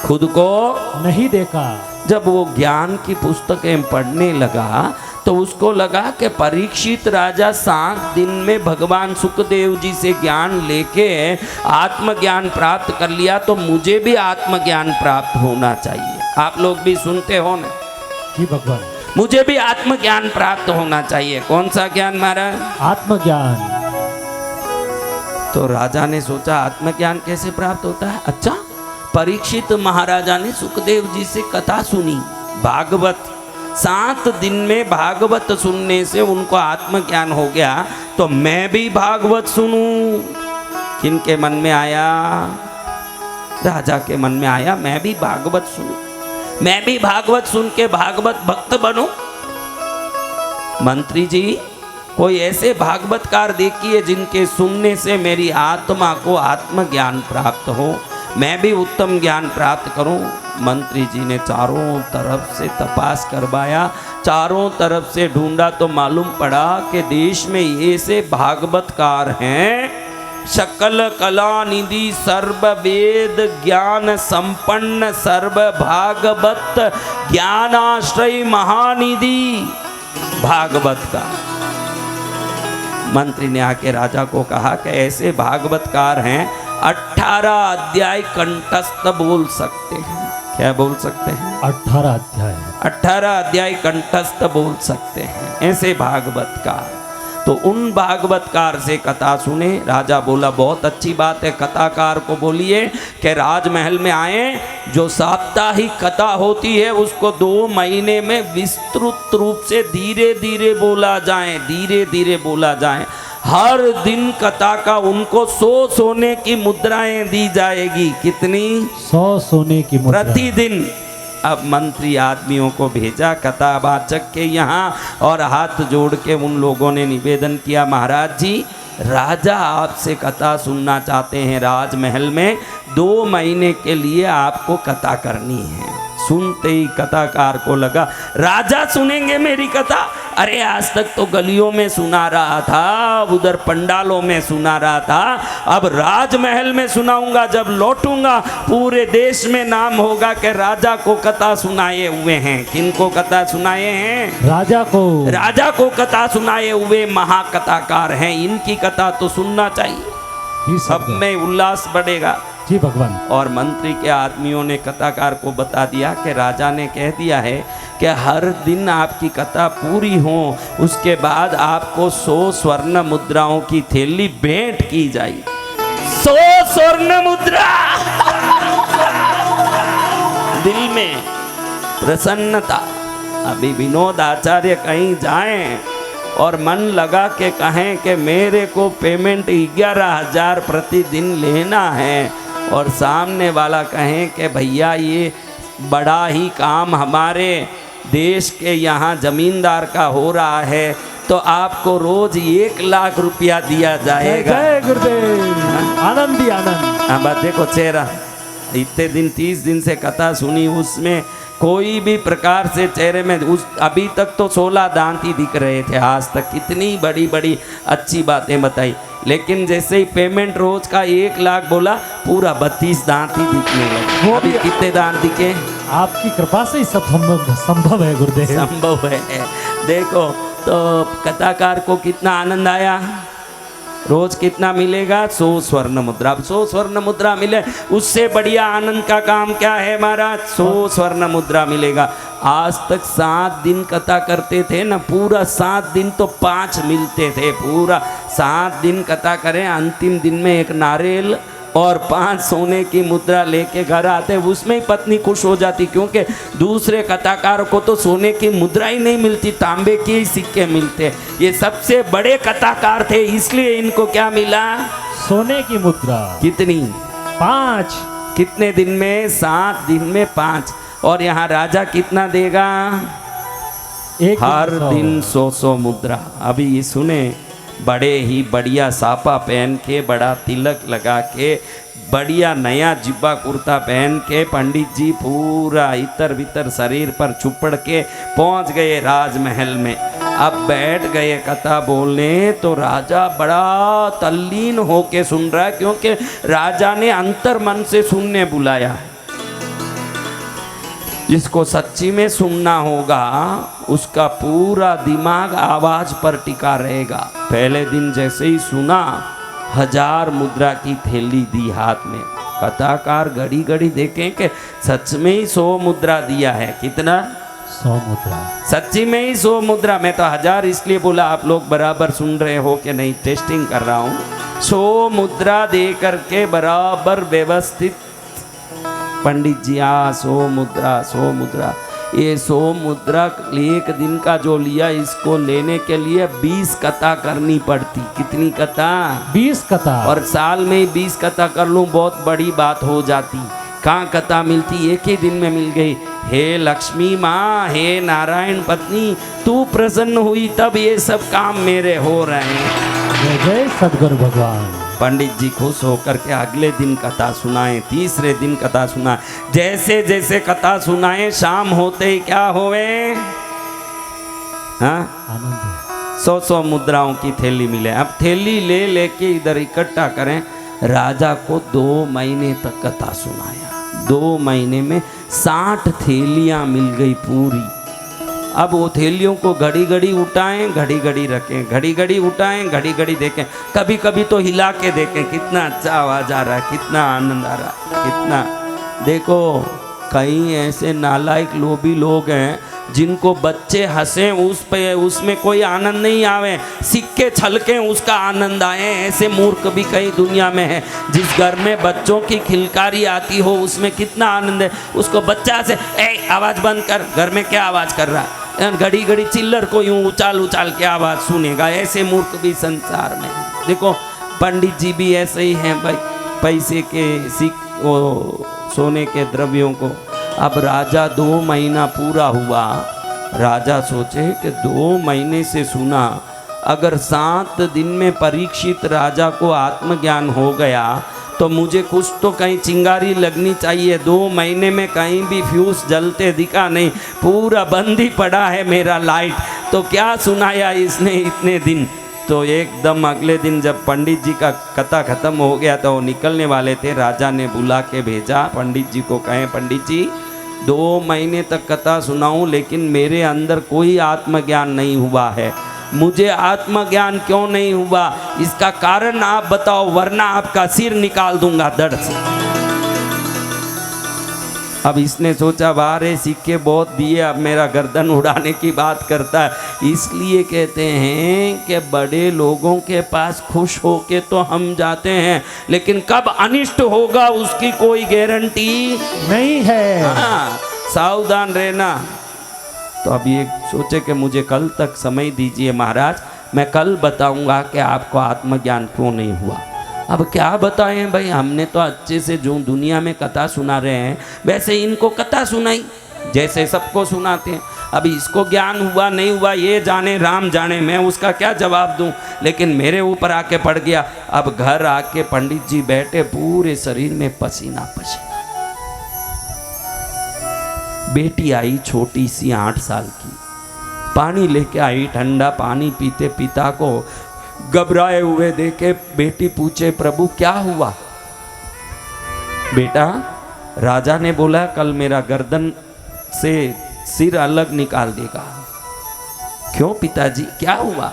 खुद को नहीं देखा। जब वो ज्ञान की पुस्तकें पढ़ने लगा तो उसको लगा कि परीक्षित राजा 7 दिन में भगवान सुखदेव जी से ज्ञान लेके आत्मज्ञान प्राप्त कर लिया, तो मुझे भी आत्मज्ञान प्राप्त होना चाहिए। आप लोग भी सुनते हो ना? जी भगवान। मुझे भी आत्मज्ञान प्राप्त होना चाहिए। कौन सा ज्ञान महाराज? आत्मज्ञान। तो राजा ने सोचा आत्मज्ञान कैसे प्राप्त होता है? अच्छा, परीक्षित महाराजा ने सुखदेव जी से कथा सुनी, भागवत। 7 दिन में भागवत सुनने से उनको आत्मज्ञान हो गया, तो मैं भी भागवत सुनूं। किनके मन में आया? राजा के मन में आया, मैं भी भागवत सुनूं, मैं भी भागवत सुन के भागवत भक्त बनूं। मंत्री जी, कोई ऐसे भागवतकार देखिए जिनके सुनने से मेरी आत्मा को आत्मज्ञान प्राप्त हो, मैं भी उत्तम ज्ञान प्राप्त करूं। मंत्री जी ने चारों तरफ से तपास करवाया, चारों तरफ से ढूंढा तो मालूम पड़ा कि देश में ऐसे भागवतकार हैं, सकल कला निधि, सर्व वेद ज्ञान संपन्न, सर्व भागवत ज्ञानाश्रय महानिधि भागवत का। मंत्री ने आके राजा को कहा कि ऐसे भागवतकार हैं, 18 अध्याय कंठस्थ बोल सकते हैं। क्या बोल सकते हैं? 18 अध्याय। 18 अध्याय कंठस्थ बोल सकते हैं ऐसे भागवतकार। तो उन भागवतकार से कथा सुने। राजा बोला बहुत अच्छी बात है, कथाकार को बोलिए कि राजमहल में आए, जो साप्ताहिक कथा होती है उसको 2 महीने में विस्तृत रूप से धीरे धीरे बोला जाए, धीरे धीरे बोला जाए। हर दिन कथा का उनको 100 सोने की मुद्राएं दी जाएगी। कितनी? 100 सोने की मुद्रा प्रतिदिन। अब मंत्री आदमियों को भेजा कथावाचक के यहाँ और हाथ जोड़ के उन लोगों ने निवेदन किया, महाराज जी, राजा आपसे कथा सुनना चाहते हैं। राजमहल में 2 महीने के लिए आपको कथा करनी है। सुनते ही कथाकार को लगा राजा सुनेंगे मेरी कथा? अरे आज तक तो गलियों में सुना रहा था, उधर पंडालों में सुना रहा था, अब राजमहल में सुनाऊंगा। जब लौटूंगा पूरे देश में नाम होगा कि राजा को कथा सुनाए हुए हैं। किनको कथा सुनाए हैं? राजा को। राजा को कथा सुनाए हुए महाकथाकार हैं, इनकी कथा तो सुनना चाहिए। सब में उल्लास बढ़ेगा। जी भगवान। और मंत्री के आदमियों ने कथाकार को बता दिया कि राजा ने कह दिया है कि हर दिन आपकी कथा पूरी हो, उसके बाद आपको 100 स्वर्ण मुद्राओं की थैली भेंट की जाएगी। 100 स्वर्ण मुद्रा दिल में प्रसन्नता। अभी विनोद आचार्य कहीं जाएं और मन लगा के कहें कि मेरे को पेमेंट 11,000 प्रतिदिन लेना है, और सामने वाला कहें कि भैया ये बड़ा ही काम हमारे देश के यहाँ जमींदार का हो रहा है, तो आपको रोज 1 लाख रुपया दिया जाएगा। जय गुरुदेव, आनंद ही आनंद। अब देखो चेहरा, इतने दिन 30 दिन से कथा सुनी, उसमें कोई भी प्रकार से चेहरे में उस अभी तक तो 16 दांत ही दिख रहे थे, आज तक कितनी बड़ी बड़ी अच्छी बातें बताई, लेकिन जैसे ही पेमेंट रोज का 1 लाख बोला, पूरा 32 दांत ही दिखने लगे। अभी कितने दांत दिखे? आपकी कृपा से ही सब संभव है गुरुदेव, संभव है। देखो तो कथाकार को कितना आनंद आया, रोज कितना मिलेगा? 100 स्वर्ण मुद्रा। 100 स्वर्ण मुद्रा मिले, उससे बढ़िया आनंद का काम क्या है महाराज? 100 स्वर्ण मुद्रा मिलेगा। आज तक 7 दिन कथा करते थे ना, पूरा 7 दिन तो 5 मिलते थे, पूरा 7 दिन कथा करें, अंतिम दिन में एक नारियल और 5 सोने की मुद्रा लेके घर आते, उसमें ही पत्नी खुश हो जाती, क्योंकि दूसरे कथाकार को तो सोने की मुद्रा ही नहीं मिलती, तांबे के ही सिक्के मिलते। ये सबसे बड़े कथाकार थे, इसलिए इनको क्या मिला? सोने की मुद्रा। कितनी? 5। कितने दिन में? 7 दिन में 5। और यहाँ राजा कितना देगा? हर दिन 100 मुद्रा। अभी ये सुने, बड़े ही बढ़िया साफा पहन के, बड़ा तिलक लगा के, बढ़िया नया जिब्बा कुर्ता पहन के, पंडित जी पूरा इतर बितर शरीर पर चुपड़ के पहुंच गए राजमहल में। अब बैठ गए कथा बोलने, तो राजा बड़ा तल्लीन होके सुन रहा है, क्योंकि राजा ने अंतर मन से सुनने बुलाया। जिसको सच्ची में सुनना होगा उसका पूरा दिमाग आवाज पर टिका रहेगा। पहले दिन जैसे ही सुना, 1000 मुद्रा की थैली दी हाथ में। कथाकार घड़ी घड़ी देखें कि सच में ही 100 मुद्रा दिया है। कितना? 100 मुद्रा। सच्ची में ही 100 मुद्रा। मैं तो 1000 इसलिए बोला, आप लोग बराबर सुन रहे हो कि नहीं, टेस्टिंग कर रहा हूँ। 100 मुद्रा दे करके बराबर व्यवस्थित पंडित जी, 100 मुद्रा, 100 मुद्रा। ये 100 मुद्रा एक दिन का जो लिया, इसको लेने के लिए 20 कथा करनी पड़ती। कितनी कथा? 20 कथा। और साल में 20 कथा कर लूँ, बहुत बड़ी बात हो जाती। कहाँ कथा मिलती? एक ही दिन में मिल गई। हे लक्ष्मी माँ, हे नारायण पत्नी, तू प्रसन्न हुई तब ये सब काम मेरे हो रहे हैं। जय जय सद्गुरु भगवान। पंडित जी खुश होकर के अगले दिन कथा सुनाए, तीसरे दिन कथा सुनाए। जैसे जैसे कथा सुनाए, शाम होते ही क्या होवे? हाँ, आनंद। 100 मुद्राओं की थैली मिले। अब थैली ले लेके इधर इकट्ठा करें। राजा को 2 महीने तक कथा सुनाया। 2 महीने में 60 थैलियां मिल गई पूरी। अब वो थैलियों को घड़ी घड़ी उठाएं, घड़ी घड़ी रखें, घड़ी घड़ी उठाएं, घड़ी घड़ी देखें, कभी कभी तो हिला के देखें, कितना अच्छा आवाज आ रहा है, कितना आनंद आ रहा है, कितना। देखो, कई ऐसे नालायक लोभी लोग हैं जिनको बच्चे हंसे उस पे, उसमें कोई आनंद नहीं आवे, सिक्के छलके उसका आनंद आए। ऐसे मूर्ख भी कई दुनिया में है। जिस घर में बच्चों की खिलकारी आती हो, उसमें कितना आनंद है। उसको बच्चा से आवाज बंद कर, घर में क्या आवाज कर रहा है, घड़ी घड़ी चिल्लर को यूं उछाल उछाल के आवाज सुनेगा। ऐसे मूर्ख भी संसार में। देखो, पंडित जी भी ऐसे ही हैं भाई, पैसे के सोने के द्रव्यों को। अब राजा 2 महीना पूरा हुआ। राजा सोचे कि 2 महीने से सुना, अगर 7 दिन में परीक्षित राजा को आत्मज्ञान हो गया तो मुझे कुछ तो कहीं चिंगारी लगनी चाहिए। 2 महीने में कहीं भी फ्यूज जलते दिखा नहीं, पूरा बंद ही पड़ा है मेरा लाइट। तो क्या सुनाया इसने इतने दिन? तो एकदम अगले दिन जब पंडित जी का कथा खत्म हो गया तो वो निकलने वाले थे, राजा ने बुला के भेजा पंडित जी को। कहें, पंडित जी 2 महीने तक कथा सुनाऊं, लेकिन मेरे अंदर कोई आत्मज्ञान नहीं हुआ है। मुझे आत्मज्ञान क्यों नहीं हुआ, इसका कारण आप बताओ, वरना आपका सिर निकाल दूंगा धड़ से। अब इसने सोचा, बारे सिक्के बहुत दिए, अब मेरा गर्दन उड़ाने की बात करता है। इसलिए कहते हैं कि बड़े लोगों के पास खुश होके तो हम जाते हैं, लेकिन कब अनिष्ट होगा उसकी कोई गारंटी नहीं है। हाँ, सावधान रहना। तो अब ये सोचे कि मुझे कल तक समय दीजिए महाराज, मैं कल बताऊंगा कि आपको आत्मज्ञान क्यों नहीं हुआ। अब क्या बताएं भाई, हमने तो अच्छे से जो दुनिया में कथा सुना रहे हैं वैसे इनको कथा सुनाई जैसे सबको सुनाते हैं। अब इसको ज्ञान हुआ नहीं हुआ ये जाने राम जाने, मैं उसका क्या जवाब दूं। लेकिन मेरे ऊपर आके पड़ गया। अब घर आके पंडित जी बैठे, पूरे शरीर में पसीना पसीना। बेटी आई छोटी सी 8 साल की, पानी लेके आई, ठंडा पानी पीते पिता को घबराए हुए देखे बेटी पूछे प्रभु क्या हुआ। बेटा, राजा ने बोला कल मेरा गर्दन से सिर अलग निकाल देगा। क्यों पिताजी क्या हुआ?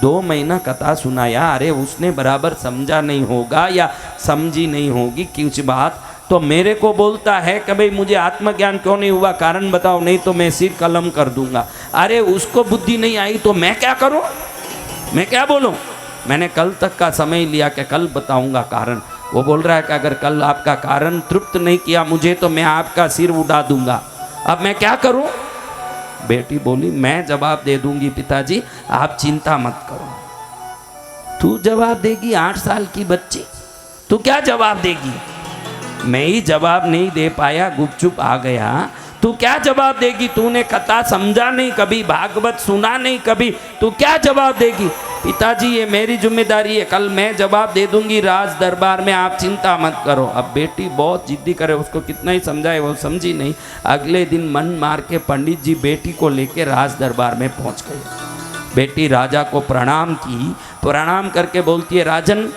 2 महीना कथा सुनाया, अरे उसने बराबर समझा नहीं होगा या समझी नहीं होगी कुछ बात, तो मेरे को बोलता है कि भाई मुझे आत्मज्ञान क्यों नहीं हुआ, कारण बताओ, नहीं तो मैं सिर कलम कर दूंगा। अरे उसको बुद्धि नहीं आई तो मैं क्या करूं, मैं क्या बोलूं? मैंने कल तक का समय लिया कि कल बताऊंगा कारण। वो बोल रहा है कि अगर कल आपका कारण तृप्त नहीं किया मुझे तो मैं आपका सिर उड़ा दूंगा। अब मैं क्या करूं? बेटी बोली मैं जवाब दे दूंगी पिताजी, आप चिंता मत करो। तू जवाब देगी? 8 साल की बच्ची, तू क्या जवाब देगी? मैं ही जवाब नहीं दे पाया, गुपचुप आ गया। तू क्या जवाब देगी? तूने कथा समझा नहीं कभी, भागवत सुना नहीं कभी, तू क्या जवाब देगी? पिताजी ये मेरी जिम्मेदारी है, कल मैं जवाब दे दूंगी राज दरबार में, आप चिंता मत करो। अब बेटी बहुत जिद्दी करे, उसको कितना ही समझाए वो समझी नहीं। अगले दिन मन मार के पंडित जी बेटी को लेके राज दरबार में पहुंच गए। बेटी राजा को प्रणाम की, प्रणाम करके बोलती है राजन,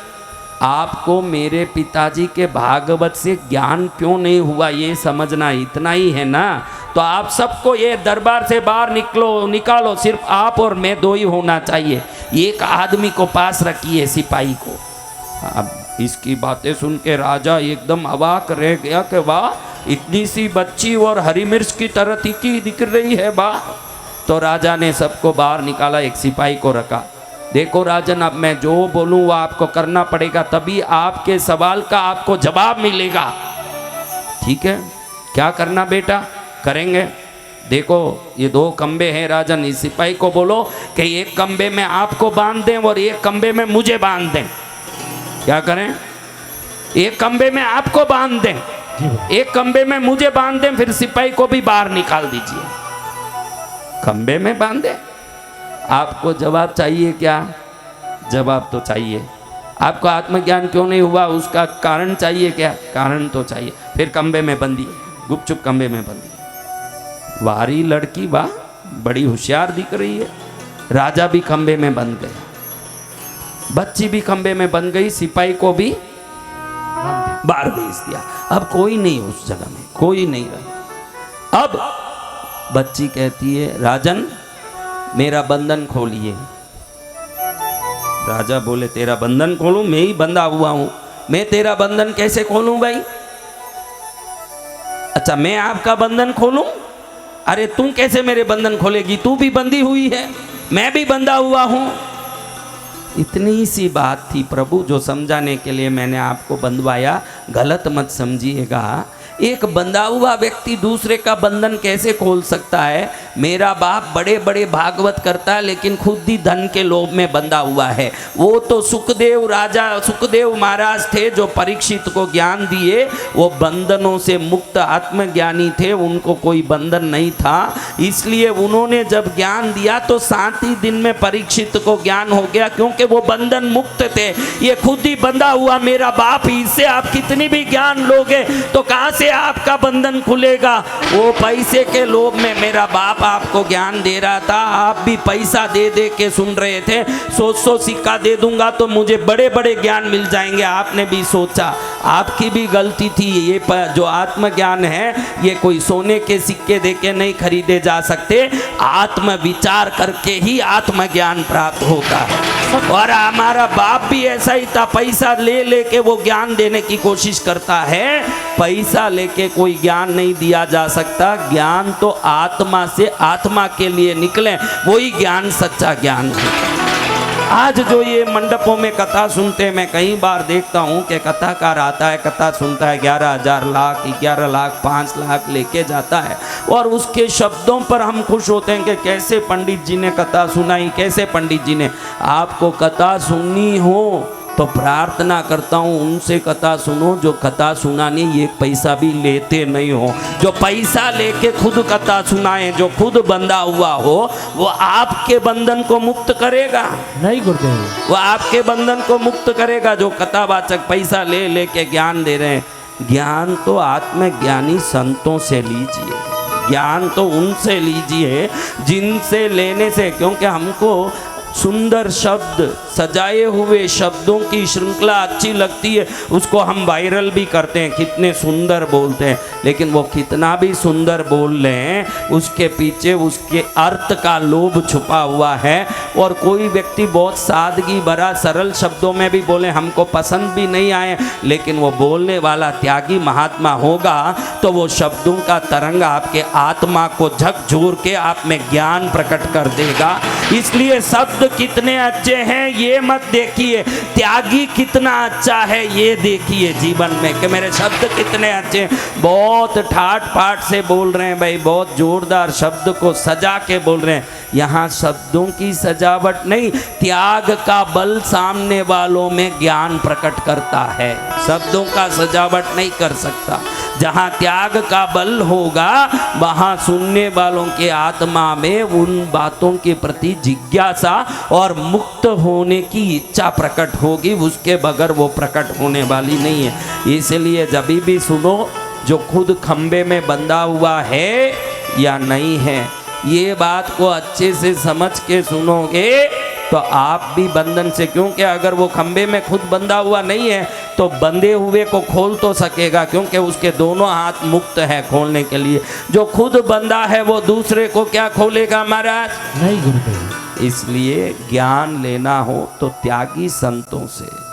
आपको मेरे पिताजी के भागवत से ज्ञान क्यों नहीं हुआ ये समझना, इतना ही है ना? तो आप सबको ये दरबार से बाहर निकालो, सिर्फ आप और मैं 2 ही होना चाहिए। एक आदमी को पास रखिए, सिपाही को। अब इसकी बातें सुन के राजा एकदम अवाक रह गया कि वाह, इतनी सी बच्ची और हरी मिर्च की तरह तीखी दिख रही है वाह। तो राजा ने सबको बाहर निकाला, एक सिपाही को रखा। देखो राजन, अब मैं जो बोलूँ वो आपको करना पड़ेगा, तभी आपके सवाल का आपको जवाब मिलेगा। ठीक है, क्या करना बेटा? करेंगे। देखो ये 2 खंबे हैं राजन, इस सिपाही को बोलो कि एक खंबे में आपको बांध दें और एक खंबे में मुझे बांध दें। क्या करें? एक खंबे में आपको बांध दें, एक खंबे में मुझे बांध दें, फिर सिपाही को भी बाहर निकाल दीजिए। खंबे में बांधे? आपको जवाब चाहिए क्या? जवाब तो चाहिए। आपको आत्मज्ञान क्यों नहीं हुआ उसका कारण चाहिए क्या? कारण तो चाहिए। फिर खंबे में बंदी, गुपचुप खंबे में बंदी। वारी लड़की वाह, बड़ी होशियार दिख रही है। राजा भी खंबे में बंद गया, बच्ची भी खंबे में बंद गई, सिपाही को भी बाहर भेज दिया। अब कोई नहीं उस जगह में, कोई नहीं रहा। अब बच्ची कहती है राजन मेरा बंधन खोलिए। राजा बोले तेरा बंधन खोलूं? मैं ही बंधा हुआ हूं, मैं तेरा बंधन कैसे खोलूं भाई? अच्छा मैं आपका बंधन खोलूं? अरे तुम कैसे मेरे बंधन खोलेगी? तू भी बंधी हुई है, मैं भी बंधा हुआ हूं। इतनी सी बात थी प्रभु जो समझाने के लिए मैंने आपको बंधवाया, गलत मत समझिएगा। एक बंधा हुआ व्यक्ति दूसरे का बंधन कैसे खोल सकता है? मेरा बाप बड़े बड़े भागवत करता है लेकिन खुद ही धन के लोभ में बंधा हुआ है। वो तो सुखदेव राजा, सुखदेव महाराज थे जो परीक्षित को ज्ञान दिए, वो बंधनों से मुक्त आत्मज्ञानी थे, उनको कोई बंधन नहीं था। इसलिए उन्होंने जब ज्ञान दिया तो 7 ही दिन में परीक्षित को ज्ञान हो गया, क्योंकि वो बंधन मुक्त थे। ये खुद ही बंधा हुआ मेरा बाप ही, इससे आप कितनी भी ज्ञान लोगे तो कहाँ से आपका बंधन खुलेगा? वो पैसे के लोभ में मेरा बाप आपको ज्ञान दे रहा था, आप भी पैसा दे दे के सुन रहे थे। 100 सिक्का दे दूंगा तो मुझे बड़े बड़े ज्ञान मिल जाएंगे, आपने भी सोचा। आपकी भी गलती थी। ये जो आत्मज्ञान है ये कोई सोने के सिक्के दे के नहीं खरीदे जा सकते, आत्म विचार करके ही आत्मज्ञान प्राप्त होता है। और हमारा बाप भी ऐसा ही था, पैसा ले लेके वो ज्ञान देने की कोशिश करता है। पैसा लेके कोई ज्ञान नहीं दिया जा सकता, ज्ञान तो आत्मा से आत्मा के लिए निकले, वही ज्ञान सच्चा ज्ञान है। आज जो ये मंडपों में कथा सुनते हैं, मैं कई बार देखता हूँ कि कथाकार आता है, कथा सुनता है, 11,000 लाख 11 लाख 5 लाख लेके जाता है और उसके शब्दों पर हम खुश होते हैं कि कैसे पंडित जी ने कथा सुनाई, कैसे पंडित जी ने। आपको कथा सुननी हो तो प्रार्थना करता हूँ उनसे कथा सुनो जो कथा सुनाने एक पैसा भी लेते नहीं हो, जो पैसा लेके खुद कथा सुनाए, जो खुद बंधा हुआ हो, वो आपके बंधन को मुक्त करेगा नहीं गुरुदेव, वो आपके बंधन को मुक्त करेगा। जो कथावाचक पैसा ले लेके ज्ञान दे रहे हैं, ज्ञान तो आत्मज्ञानी संतों से लीजिए, ज्ञान तो उनसे लीजिए जिनसे लेने से, क्योंकि हमको सुंदर शब्द, सजाए हुए शब्दों की श्रृंखला अच्छी लगती है, उसको हम वायरल भी करते हैं, कितने सुंदर बोलते हैं, लेकिन वो कितना भी सुंदर बोल लें उसके पीछे उसके अर्थ का लोभ छुपा हुआ है। और कोई व्यक्ति बहुत सादगी भरा सरल शब्दों में भी बोले, हमको पसंद भी नहीं आए, लेकिन वो बोलने वाला त्यागी महात्मा होगा तो वो शब्दों का तरंग आपके आत्मा को झकझोर के आप में ज्ञान प्रकट कर देगा। इसलिए शब्द कितने अच्छे हैं ये मत देखिए, त्यागी कितना अच्छा है ये देखिए जीवन में, कि मेरे शब्द कितने अच्छे हैं। बहुत ठाट पाट से बोल रहे हैं भाई, बहुत जोरदार शब्द को सजा के बोल रहे हैं। यहाँ शब्दों की सजावट नहीं, त्याग का बल सामने वालों में ज्ञान प्रकट करता है, शब्दों का सजावट नहीं कर सकता। जहाँ त्याग का बल होगा वहाँ सुनने वालों के आत्मा में उन बातों के प्रति जिज्ञासा और मुक्त होने की इच्छा प्रकट होगी, उसके बगैर वो प्रकट होने वाली नहीं है। इसलिए जब भी सुनो, जो खुद खंबे में बंधा हुआ है या नहीं है, ये बात को अच्छे से समझ के सुनोगे तो आप भी बंधन से, क्योंकि अगर वो खंबे में खुद बंधा हुआ नहीं है तो बंधे हुए को खोल तो सकेगा, क्योंकि उसके दोनों हाथ मुक्त है खोलने के लिए। जो खुद बंधा है वो दूसरे को क्या खोलेगा महाराज? नहीं गुरुदेव। इसलिए ज्ञान लेना हो तो त्यागी संतों से।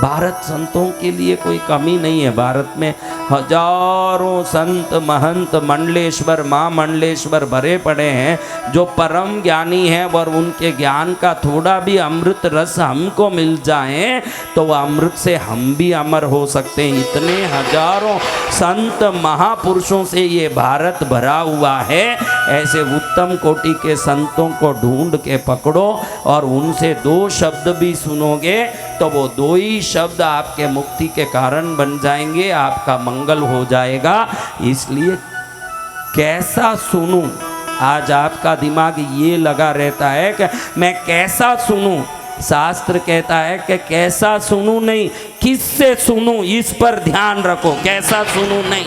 भारत संतों के लिए कोई कमी नहीं है, भारत में हजारों संत महंत मंडलेश्वर महामंडलेश्वर भरे पड़े हैं जो परम ज्ञानी हैं, और उनके ज्ञान का थोड़ा भी अमृत रस हमको मिल जाए तो वह अमृत से हम भी अमर हो सकते हैं। इतने हजारों संत महापुरुषों से ये भारत भरा हुआ है। ऐसे उत्तम कोटि के संतों को ढूंढ के पकड़ो और उनसे दो शब्द भी सुनोगे तो वो दो ही शब्द आपके मुक्ति के कारण बन जाएंगे, आपका मंगल हो जाएगा। इसलिए कैसा सुनूं, आज आपका दिमाग ये लगा रहता है कि मैं कैसा सुनूं। शास्त्र कहता है कि कैसा सुनूं नहीं, किससे सुनूं, इस पर ध्यान रखो। कैसा सुनूं नहीं,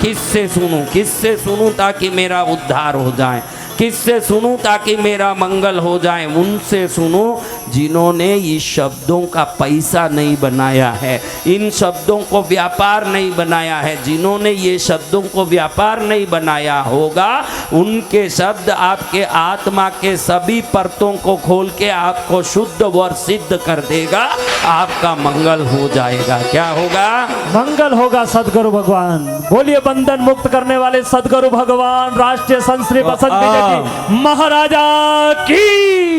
किससे सुनूं, किससे सुनूं ताकि मेरा उद्धार हो जाए, किससे सुनूं ताकि मेरा मंगल हो जाए। उनसे सुनूं जिन्होंने इस शब्दों का पैसा नहीं बनाया है, इन शब्दों को व्यापार नहीं बनाया है। जिन्होंने ये शब्दों को व्यापार नहीं बनाया होगा, उनके शब्द आपके आत्मा के सभी परतों को खोल के आपको शुद्ध और सिद्ध कर देगा, आपका मंगल हो जाएगा। क्या होगा? मंगल होगा सदगुरु भगवान। बोलिए बंधन मुक्त करने वाले सदगुरु भगवान राष्ट्रीय संत श्री बसंत विजय जी महाराजा की।